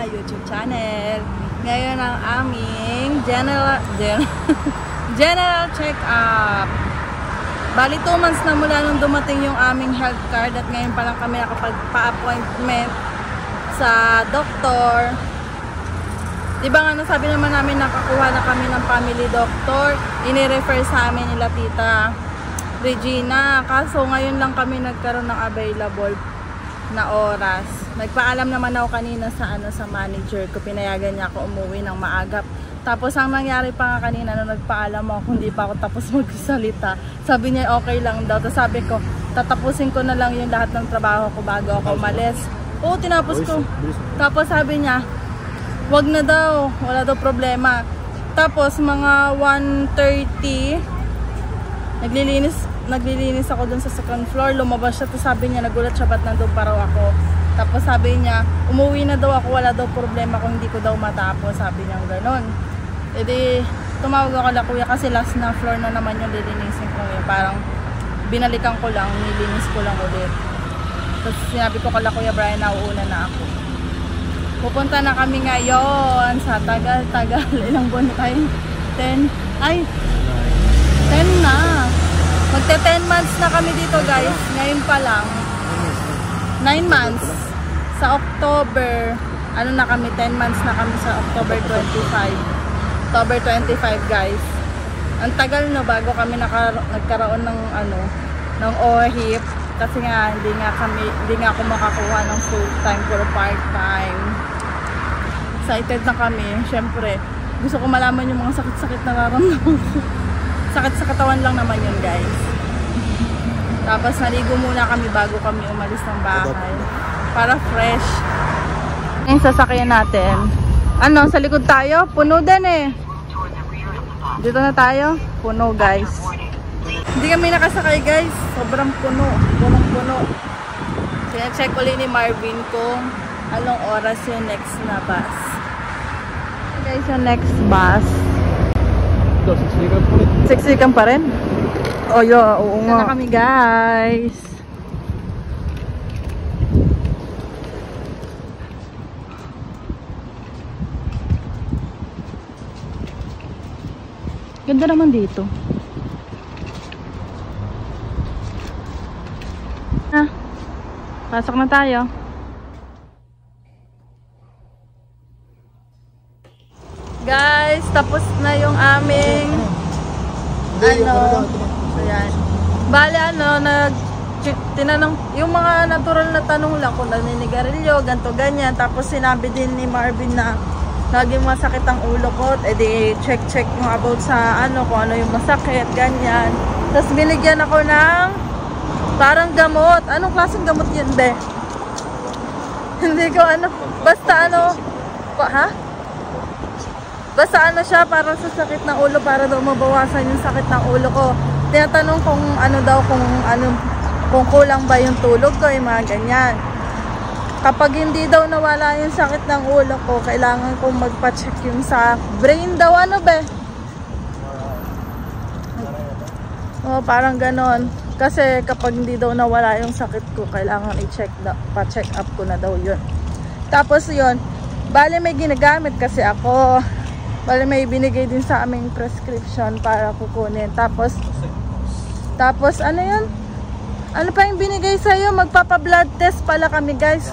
YouTube channel. Ngayon ang aming general check-up. Bali 2 months na mula nung dumating yung aming health card at ngayon pa lang kami nakapagpa-appointment sa doktor. Diba nga nasabi naman namin nakakuha na kami ng family doctor. Ini-refer sa amin nila Tita Regina. Kaso ngayon lang kami nagkaroon ng available na oras. Nagpaalam naman ako kanina sa manager ko. Pinayagan niya ako umuwi ng maagap. Tapos ang nangyari pa nga kanina nung nagpaalam ako, hindi pa ako tapos magsalita. Sabi niya okay lang daw. Tapos sabi ko, tatapusin ko na lang yung lahat ng trabaho ko bago ako umalis. Oo, tinapos ko. Tapos sabi niya, wag na daw, wala daw problema. Tapos mga 1:30, naglilinis ako dun sa second floor. Lumabas siya, tapos sabi niya, nagulat siya ba't nandun pa raw ako. Tapos sabi niya, umuwi na daw ako, wala daw problema kung hindi ko daw matapos. Sabi niya gano'n. E di, tumawag ako la kuya kasi last na floor na naman yung lilinisin ko ngayon. Parang binalikan ko lang, nilinis ko lang ulit. Tapos sinabi ko kala Kuya Brian, nauuna na ako. Pupunta na kami ngayon sa tagal-tagal. Ilang buwan tayo? 10 na. Magte 10 months na kami dito guys. Ngayon pa lang. 9 months. Sa October, ano na kami, 10 months na kami sa October 25. October 25 guys. Ang tagal no bago kami nagkaroon ng ng OHIP. Kasi nga hindi nga ako makakuha ng full time pero part time. Excited na kami. Syempre, gusto ko malaman yung mga sakit-sakit na nararamdaman ko. Sakit sa katawan lang naman yun guys. Tapos naligo muna kami bago kami umalis ng bahay. Para fresh. Yung sasakyan natin. Sa likod tayo? Puno din eh. Dito na tayo? Puno guys. Hindi kami nakasakay guys. Sobrang puno. Punong-puno. Kaya check ulit ni Marvin kung anong oras yung next na bus. Guys, yung next bus. Siksikan pa rin? Oh, oo nga. Na kami guys. Ganda naman dito. Pasok na tayo. Guys, tapos na yung aming ayan. Bale tinanong yung mga natural na tanong lang kung naninigarilyo, ganto ganyan. Tapos sinabi din ni Marvin na laging masakit ang ulo ko. Di check mo about sa kung ano yung masakit, ganyan. Tapos binigyan ako ng parang gamot. Anong klaseng gamot yun, be? Hindi ko basta Basta siya para sa sakit ng ulo, para daw mabawasan yung sakit ng ulo ko. Tinatanong kung kung kulang ba yung tulog ko, yung mga ganyan. Kapag hindi daw nawala yung sakit ng ulo ko, kailangan kong magpa-check yung sa brain daw, be? Oh, parang ganon. Kasi kapag hindi daw nawala yung sakit ko, kailangan pa-check up ko na daw yun. Tapos yun, bale may ginagamit kasi ako. Bale may binigay din sa aming prescription para kukunin. Tapos ano yun? Ano pa yung binigay sa'yo? Magpapa-blood test pala kami guys.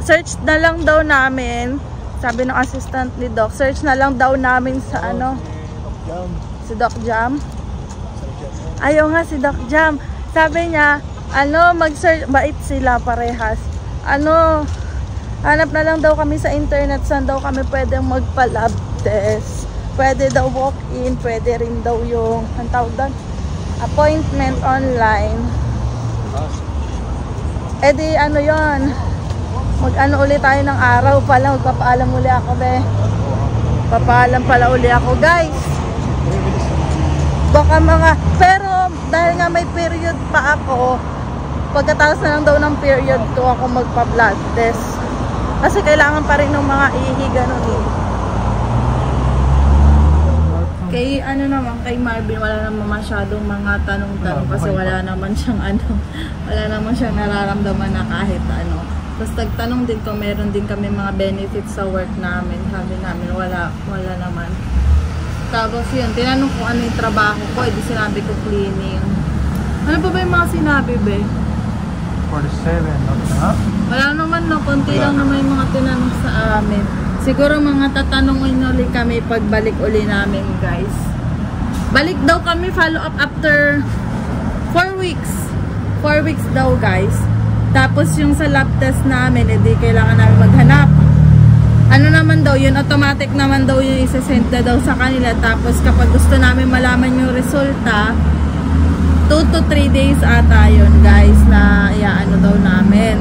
Search na lang daw namin. Sabi ng assistant ni Doc, search na lang daw namin sa si Doc Jam. Ayaw nga si Doc Jam. Sabi niya, mag-search, bait sila parehas. Hanap na lang daw kami sa internet saan daw kami pwedeng magpa-lab test. Pwede daw walk-in, pwede rin daw yung, appointment online. E di yun, ulit tayo ng araw pala, magpapaalam uli ako, be. Papaalam pala uli ako, guys. Baka pero dahil nga may period pa ako, pagkatapos na lang daw ng period ko ako magpa-blood test. Kasi kailangan pa rin ng mga ihi, ganun eh. Kay kay Marvin, wala naman masyadong mga tanong-tanong kasi wala naman siyang wala naman siyang nararamdaman na kahit Tapos nagtanong din kung meron din kami mga benefits sa work namin. Sabi namin, wala naman. Tapos yun, tinanong ko ano yung trabaho ko, edi sinabi ko cleaning. Ano pa ba yung mga sinabi, be? 47, no? Wala naman, no? Konti lang naman yung mga tinanong sa amin. Siguro mga tatanungin ulit kami pagbalik uli namin, guys. Balik daw kami, follow up after 4 weeks. 4 weeks daw, guys. Tapos yung sa lab test namin, edi kailangan namin maghanap. Ano naman daw, yun automatic naman daw yung isa-send na daw sa kanila. Tapos kapag gusto namin malaman yung resulta, 2 to 3 days ata yun, guys, na iaano daw namin.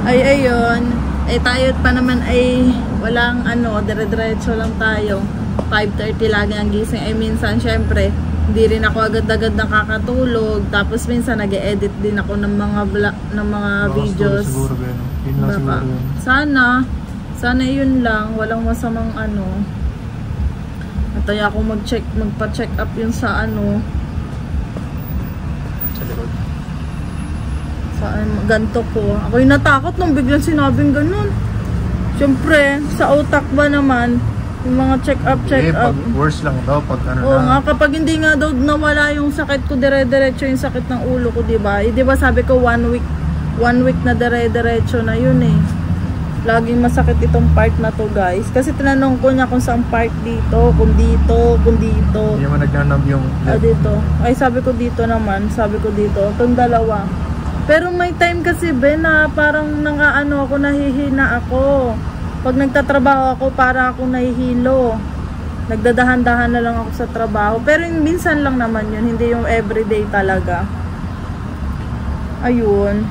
Ayun. Tayo pa naman ay walang ano, dire-diretso lang tayo. 5:30 lagi ang gising. Minsan, syempre, hindi rin ako agad-agad nakakatulog. Tapos minsan nag-edit din ako ng mga vlog, ng mga videos. Siguro ba yun? Yun lang siguro yun. Sana yun lang. Walang masamang ano. Nataya ako magpa-check up yun sa ano. Sa likod. Sa ganto ko. Ako yung natakot nung biglang sinabing ganun. Siyempre, sa utak ba naman, yung mga check up. Pag worse lang daw, pag ano Oo na. nga, kapag hindi nga daw nawala yung sakit ko, dire-diretso yung sakit ng ulo ko, diba? Diba sabi ko 1 week na dire-diretso na yun eh. Laging masakit itong part na to, guys. Kasi tinanong ko niya kung saan part dito, kung dito. Hindi naman nagnanab yung Dito. Ay, sabi ko dito naman. Sabi ko dito. Itong dalawa. Pero may time kasi, Ben, na parang nangaano ako, nahihina ako. Pag nagtatrabaho ako, para akong nahihilo. Nagdadahan-dahan na lang ako sa trabaho. Pero minsan lang naman yun. Hindi yung everyday talaga. Ayun.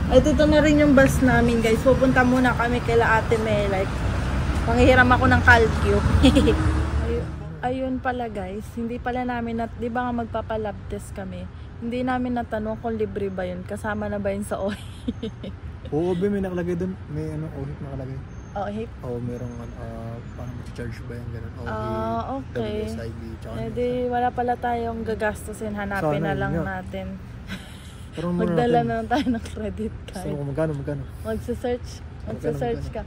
Ay, dito na rin yung bus namin, guys. Pupunta muna kami kila Ate Melay. Manghihiram ako ng calcio. Ayun pala, guys. Hindi pala namin, di ba nga magpapalab test kami? Hindi namin natanong kung libre ba yun. Kasama na ba yun sa OHIP? Oo, may nakalagay dun. May ano, OHIP nakalagay. OHIP? Oo, merong paano mag-charge ba yung gano'n? Okay. WSIB, tsaka Di wala pala tayong gagastusin. Hanapin na lang natin. Magdala na lang tayo ng credit card. So, magkano? Magsa-search ka.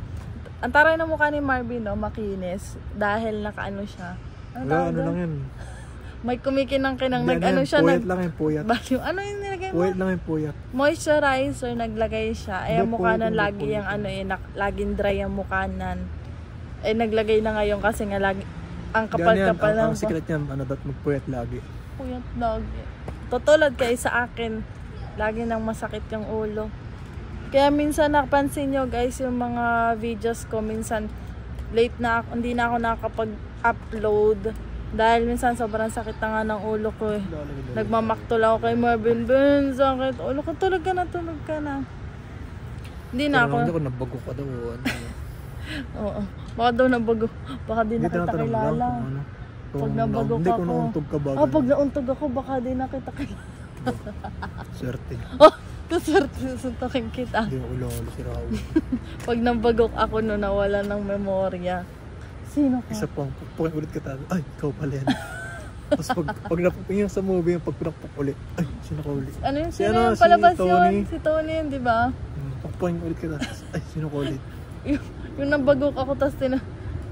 Ang taray na mukha ni Marvin, no? Makinis. Dahil nakaano siya. Ano lang yan? May kumikinang-kinang nag-ano siya. Puyat lang yung puyat. Ano yung nilagay mo? Puyat lang yung puyat. Moisturizer, naglagay siya. Ang mukha nan lagi yung ano eh, laging dry ang mukha nan. Naglagay na ngayon kasi nga lagi, ang kapal-kapal lang. Ang secret niyan, magpuyat lagi. Puyat lagi. Tutulad kayo sa akin, lagi nang masakit yung ulo. Kaya minsan napansin nyo, guys, yung mga videos ko, minsan late na ako, hindi na ako nakakapag-upload. Dahil minsan sobrang sakit na nga ng ulo ko eh. Nagmamaktol ako kay Marvin. Ben, sakit. Ulo ko, tulog ka na. Hindi na ako. Hindi ako nabago ka daw. Oo. Baka daw nabago. Baka di na kita kilala. Pag nabago ka kung nauntog ka ba. Pag nauntog ako, baka di na kita kilala. Swerte. Kaswerte susuntokin kita. Hindi mo ulo si Raul. Pag nabagok ako no, nawala ng memorya. Sino ka? Isa pang pupukin ulit ka tayo. Ay, ikaw pala yan. Tapos pag napupingin sa movie, pag pinakpuk ulit. Ay, sino ka ulit? Ano yun? Sino yung palabas yun? Si Tony yun, di ba? Pupukin ulit ka tayo. Ay, sino ka ulit? Yung nabagok ako, tapos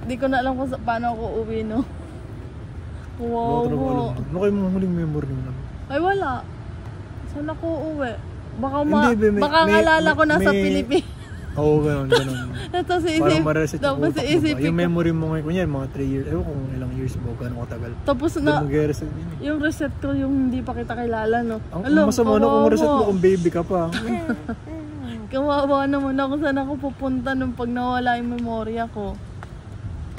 di ko na alam kung paano ako uwi, no? Wow. Ano kayo mga huling memory mo naman? Ay, wala. Saan ako uuwi? Baka ngalala ko nasa Pilipinas. Oo, gano'n. Tapos parang ma-reset yung utak mo ba? Yung ko. memory mo ngayon, kunyari, mga 3 years, ewan kung ilang years mo, gano'ng katagal. Tapos na, mag-reset yung reset ko, yung hindi pa kita kilala, no? Ang masama na kung reset mo kung baby ka pa. Kawawa naman ako, saan ako pupunta nung pag nawala yung memorya ko.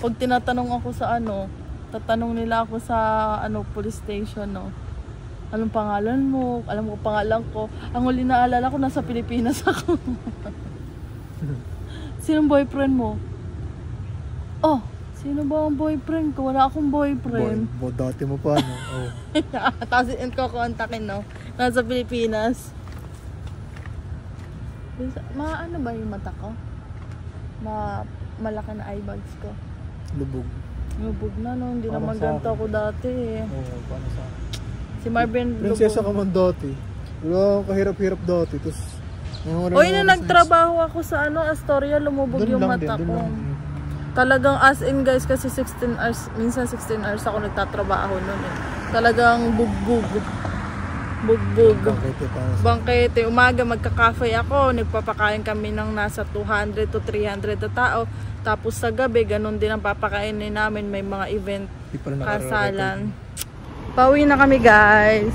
Pag tinatanong ako sa tatanong nila ako sa police station, no? Anong pangalan mo? Alam ko pangalan ko. Ang huli na alala ko, nasa Pilipinas ako. Sinong boyfriend mo? Oh, sino ba ang boyfriend ko? Wala akong boyfriend. Dati mo pa, no? Oh. Tapos ko-kontakin, no? Nasa Pilipinas. Ano ba yung mata ko? Malaki na eye bags ko. Lubog na, no? Hindi naman ganito ako dati, eh. Oo, paano sa Si Marvin, prinsesa ka man dati. Wala, kahirap-hirap dati. Tapos, Uy, na nagtrabaho ako sa Astoria, lumubog yung mata ko. Talagang as in guys, kasi 16 hours, minsan 16 hours ako nagtatrabaho nun eh. Talagang bugbog. Bangkete. Umaga magka-cafe ako, nagpapakain kami ng nasa 200 to 300 na tao. Tapos sa gabi, ganun din ang papakainin namin, may mga event, kasalan. Pauwi na kami guys.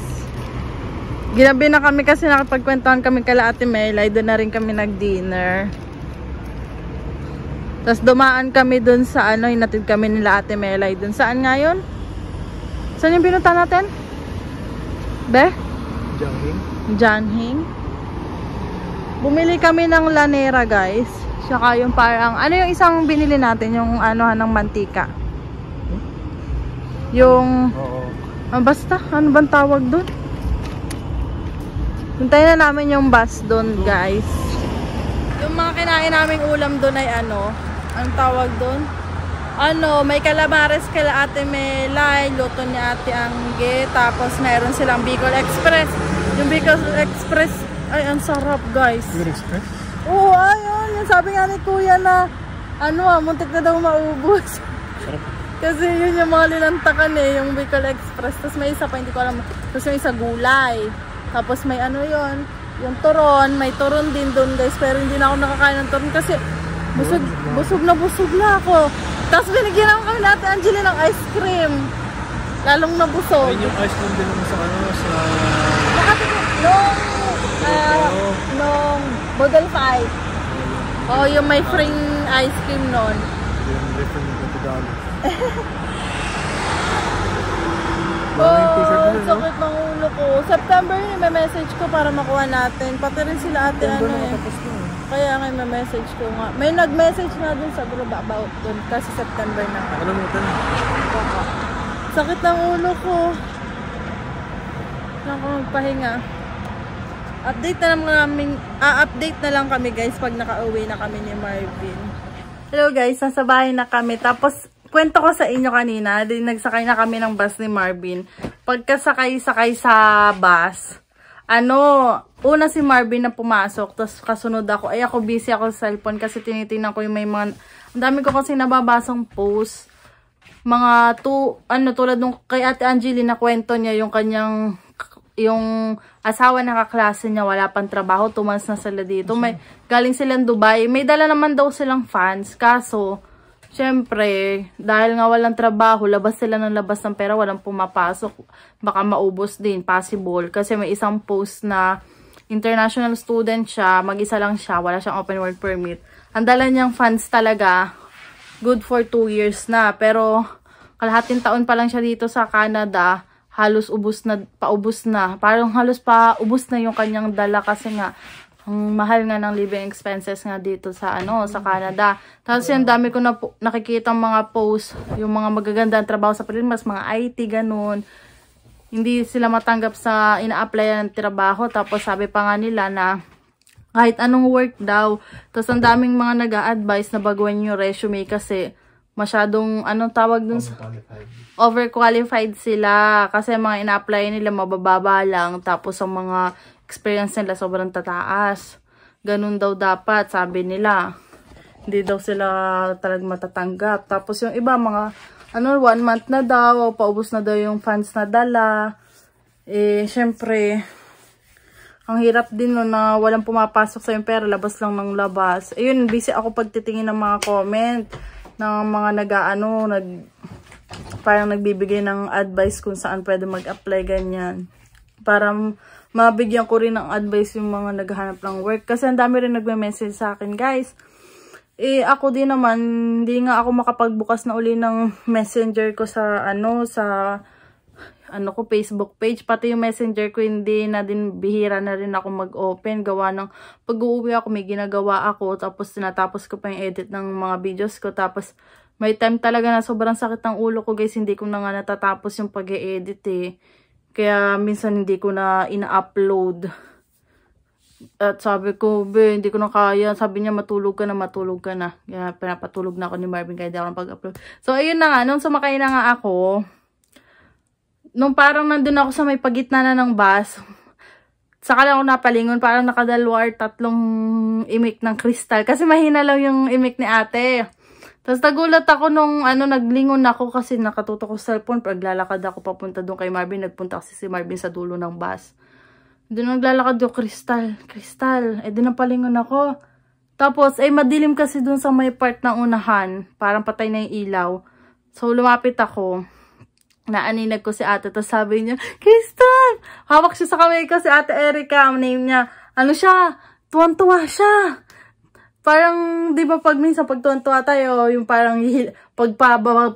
Ginabi na kami kasi nakapagkwentuhan kami kala Ate Melay. Doon na rin kami nag-dinner. Tapos dumaan kami doon sa inatid kami nila Ate Melay. Doon saan nga yun? Saan yung pinunta natin? Be? Janhing. Bumili kami ng lanera guys. Saka yung parang, yung isang binili natin? Yung ng mantika. Yung, basta, ano bang tawag doon? Hintayin na namin yung bus doon, guys. Yung mga kinain naming ulam doon ay anong tawag doon? May calamares kala Ate Melay, luto ni Ate Angge, tapos meron silang Bicol Express. Yung Bicol Express, ay ang sarap, guys. Bicol Express? Oo, ayun. Yung sabi nga ni Kuya na, muntik na daw maubos. Kasi yun yung mga linantakan yung Bicol Express. Tapos may isa pa, hindi ko alam. Tapos yung isa gulay. Tapos may yun, yung turon, may turon din doon guys, pero hindi na ako nakakain ng turon kasi busog na ako. Tapos binigyan naman kami natin Angeli ng ice cream. Lalong nabusog. Ayun yung ice cream din naman sa nung Bodel Fight. Oh, yung may free ice cream nun. Sakit ng ulo ko. September yun, may message ko para makuha natin. Pati rin sila ate Kaya nga may message ko nga. May nag-message nga dun sa group about dun. Kasi September na. Sakit ng ulo ko. Ako magpahinga. Update na lang kami guys pag nakauwi na kami ni Marvin. Hello guys, nasa bahay na kami. Tapos kwento ko sa inyo kanina, nagsakay na kami ng bus ni Marvin. Pagkasakay sa bus, una si Marvin na pumasok, tapos kasunod ako. Ay ako busy ako sa cellphone kasi tinitingnan ko yung may mga, ang dami ko kasi nababasang post. Mga tulad nung kay Ate Angeli na kwento niya yung asawa na kaklase niya, wala pang trabaho, 2 months na sila dito. Galing silang Dubai, may dala naman daw silang fans, kaso siyempre, dahil nga walang trabaho, labas sila ng pera, walang pumapasok. Baka maubos din, possible. Kasi may isang post na international student siya, mag-isa lang siya, wala siyang open work permit. Ang dala niyang funds talaga, good for 2 years na. Pero, kalahating taon pa lang siya dito sa Canada, halos paubos na. Parang halos paubos na yung kanyang dala kasi nga, ang mahal nga ng living expenses nga dito sa sa Canada. Tapos yung dami ko na nakikita mga post, yung mga magagandang trabaho sa Pilipinas, mga IT ganun. Hindi sila matanggap sa ina-applyan ng trabaho. Tapos sabi pa nga nila na kahit anong work daw. Tapos ang daming mga nag-a-advise na baguhin yung resume kasi masyadong tawag dun sa overqualified sila kasi mga ina-apply nila mabababa lang. Tapos ang mga experience nila sobrang tataas. Ganun daw dapat, sabi nila. Hindi daw sila talagang matatanggap. Tapos yung iba, mga 1 month na daw, paubos na daw yung funds na dala. Syempre, ang hirap din no, na walang pumapasok sa yung pera, labas lang ng labas. Ayun, busy ako pagtitingin ng mga comment, ng mga parang nagbibigay ng advice kung saan pwede mag-apply, ganyan. Para mabigyan ko rin ng advice yung mga naghahanap ng work. Kasi ang dami rin nagme-message sa akin, guys. Ako din naman, hindi nga ako makapagbukas na uli ng messenger ko sa, Facebook page. Pati yung messenger ko, hindi na din, bihira na rin ako mag-open. Gawa ng, pag-uwi ako, may ginagawa ako. Tapos, tinatapos ko pa yung edit ng mga videos ko. Tapos, may time talaga na sobrang sakit ng ulo ko, guys. Hindi ko na nga natatapos yung pag-edit Kaya minsan hindi ko na ina-upload. At sabi ko, hindi ko na kaya. Sabi niya, matulog ka na. Kaya pinapatulog na ako ni Marvin kaya di ako pag-upload. So, ayun na nga. Nung sumakay na nga ako, nung parang nandun ako sa may pagitna na ng bus, Saka lang ako napalingon, parang nakadalwa or 3 imik ng kristal. Kasi mahina lang yung imik ni ate. Tapos nagulat ako nung naglingon ako kasi nakatutok ko sa cellphone. Paglalakad ako papunta doon kay Marvin. Nagpunta kasi si Marvin sa dulo ng bus. Doon naglalakad yung kristal. Di napalingon ako. Tapos, madilim kasi doon sa may part ng unahan. Parang patay na yung ilaw. So, lumapit ako. Naaninag ko si ate, tapos sabi niya, Crystal! Hawak siya sa kamay ko si ate Erica, ang name niya. Siya? Tuwan-tuwa siya. Parang, di ba pag minsan pag tuwan-tuwa tayo, yung parang pag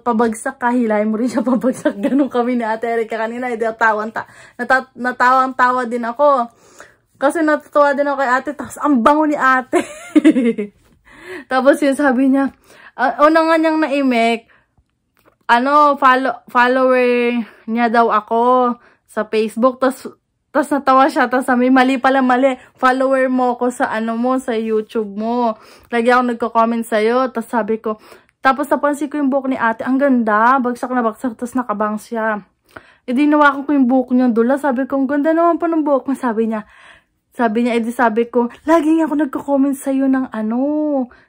pabagsak ka, hilahin mo rin siya pabagsak. Ganun kami ni ate Erica kanina. Natawang-tawa din ako. Kasi natutuwa din ako kay ate, tapos ang bango ni ate. Tapos yun sabi niya, una nga niyang naimik, follower niya daw ako sa Facebook. Tapos natawa siya. Tapos sabi, mali, follower mo ako sa sa YouTube mo. Lagi ako nagko-comment sa'yo. Tapos sabi ko, tapos napansin ko yung buhok ni ate. Ang ganda. Bagsak na bagsak. Tapos nakabang siya. Dinawakan ko yung buhok niya dula. Sabi ko, ang ganda naman po ng buhok mo. Sabi niya, sabi ko, lagi ako nagko-comment sa'yo ng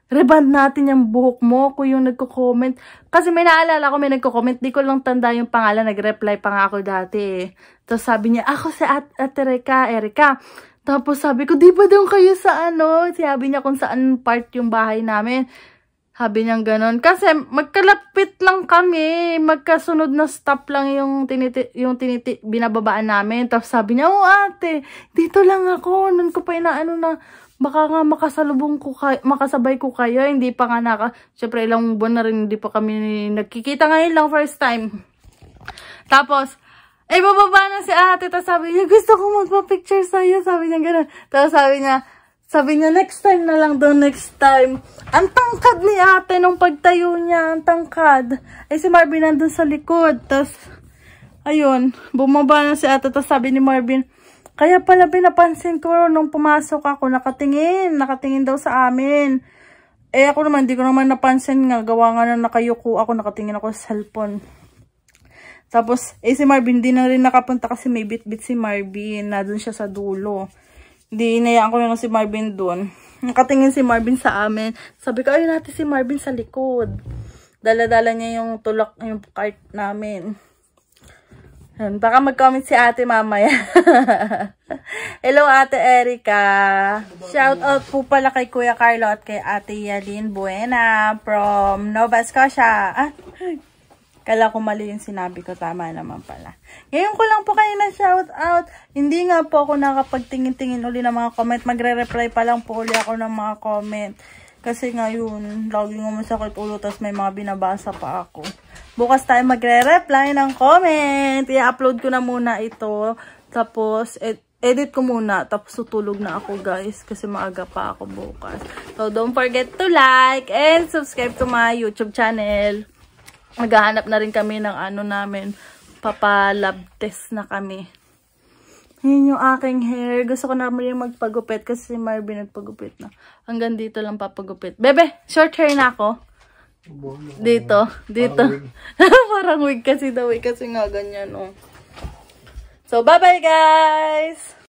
reband natin yung buhok mo kung yung nagko-comment. Kasi may naalala ko, may nagko-comment. Di ko lang tanda yung pangalan. Nag-reply pa nga ako dati. Tapos sabi niya, ako si Ate Erica. Tapos sabi ko, di ba daw kayo sa Sabi niya kung saan part yung bahay namin. Sabi niya ganon. Kasi magkalapit lang kami. Magkasunod na stop lang yung binababaan namin. Tapos sabi niya, ate, dito lang ako. Nun ko pa na baka nga makasabay ko kayo. Hindi pa nga syempre ilang buwan na rin hindi pa kami nagkikita. Ngayon lang first time. Tapos, bababa na si ate. Tapos sabi niya, gusto ko magpa-picture sa'yo. Sabi niya ganon. Tapos sabi niya, next time na lang daw, next time. Ang tangkad ni ate nung pagtayo niya, ang tangkad. Si Marvin nandun sa likod. Tapos, ayun, bumaba na si ate. Tapos sabi ni Marvin, kaya pala pinapansin ko nung pumasok ako, nakatingin daw sa amin. Ako naman, di ko naman napansin nga, gawa nga na nakayuko ako, nakatingin ako sa cellphone. Tapos, si Marvin, di na rin nakapunta kasi may bit-bit si Marvin, na dun siya sa dulo. Di, inayaan ko na si Marvin doon. Nakatingin si Marvin sa amin. Sabi ko, ayun natin si Marvin sa likod. Dala-dala niya yung tulak, yung cart namin. Baka mag-comment si ate mamaya. Hello, Ate Erica. Shout out po pala kay Kuya Carlo at kay Ate Yalin Buena from Nova Scotia. Kala ko mali yung sinabi ko. Tama naman pala. Ngayon ko lang po kayo na shout out. Hindi nga po ako nakapagtingin-tingin uli ng mga comment. Magre-reply pa lang po uli ako ng mga comment. Kasi ngayon, laging masakit ulo. Tapos may mga binabasa pa ako. Bukas tayo magre-reply ng comment. I-upload ko na muna ito. Tapos, edit ko muna. Tapos tutulog na ako guys. Kasi maaga pa ako bukas. So, don't forget to like and subscribe to my YouTube channel. Maghahanap na rin kami ng namin. Papa-lab test na kami. Yun yung aking hair. Gusto ko na rin magpagupit kasi si Marvin nagpagupit na. Hanggang dito lang papagupit. Bebe, short hair na ako. Dito. Parang wig kasi daw. Kasi nga ganyan. So, bye-bye guys!